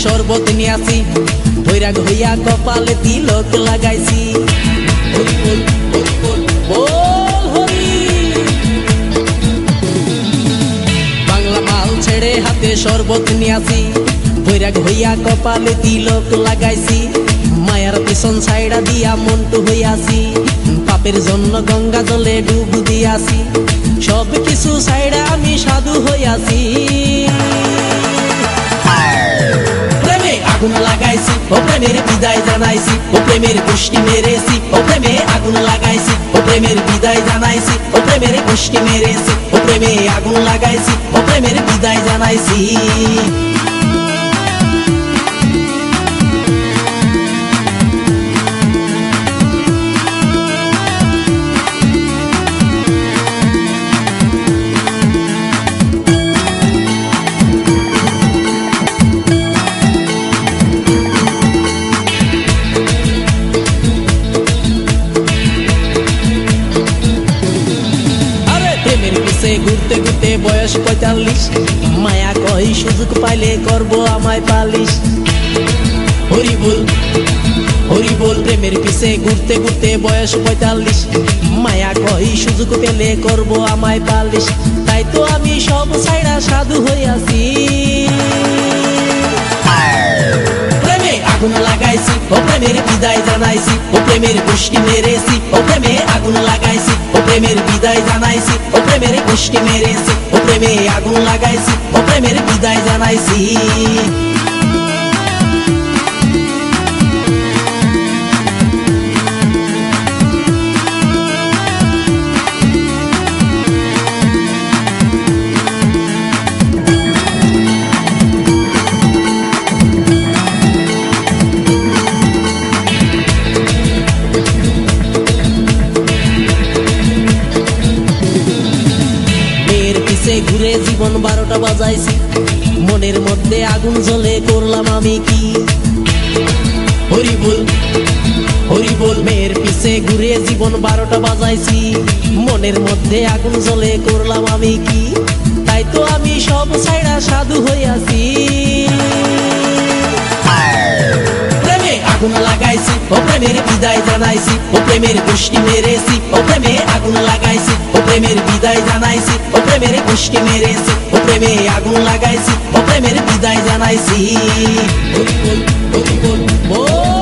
শরবত নিয়াছি বৈরাগ হইয়া কপালে তিলক লাগাইছি হরি বল হরি বল বল হরি। বাংলা মাল ছেড়ে হাতে শরবত নিয়াছি বৈরাগ হইয়া কপালে তিলক লাগাইছি মায়ার পিছন ছাইড়া দিয়া মন্টু হইয়াছি পাপের জন্য গঙ্গা জলে ডুব দিয়াছি সব কিছু ছাইড়া আমি সাধু হইয়াছি আগুন লাগাইছি ও প্রেমের বিদায় জানাইছি ও প্রেমের গোষ্ঠী মেরেছি ও প্রেমে আগুন লাগাইছি ও প্রেমের বিদায় জানাইছি ও প্রেমের গোষ্ঠী মেরেছি ও প্রেমে আগুন লাগাইছি ও প্রেমের বিদায় জানাইছি। ঘুরতে ঘুরতে বয়স ৪৫ মায়া কই সুযোগ পাইলে করবো আমায় পালিশ হরি বল হরি বল। প্রেমের পিছে ঘুরতে ঘুরতে বয়স ৪৫ মায়া কই সুযোগ পেলে করবো আমায় পালিশ তাই তো আমি সব ছাইড়া সাধু হইয়াছি প্রেমে আগুন লাগাইছি ও প্রেমের বিদায় জানাইছি ও প্রেমের গোষ্ঠী মেরেছি ও প্রেমে আগুন লাগাইছি ও প্রেমের বিদায় জানাইছি ও প্রেমের গোষ্ঠী মেরেছি ও প্রেমে আগুন লাগাইছি ও প্রেমের বিদায় জানাইছি। ঘুরে জীবন ১২টা বাজাইছি মনের মধ্যে আগুন জ্বলে করলাম আমি কি হরি বল হরি বল। মেয়ের পিছে ঘুরে জীবন ১২টা বাজাইছি মনের মধ্যে আগুন জ্বলে করলাম আমি কি তাই তো আমি সব ছাইড়া সাধু হইয়াছি প্রেমে আগুন লাগাইছি ও প্রেমের বিদায় জানাইছি ও প্রেমের গোষ্ঠী মেরেছি ও প্রেমে আগুন লাগাইছি ও প্রেমের বিদায় জানাইছি ও প্রেমের গোষ্ঠী মেরেছি ও প্রেমে আগুন লাগাইছি ও প্রেমের বিদায় জানাইছি হরি বল হরি বল বল।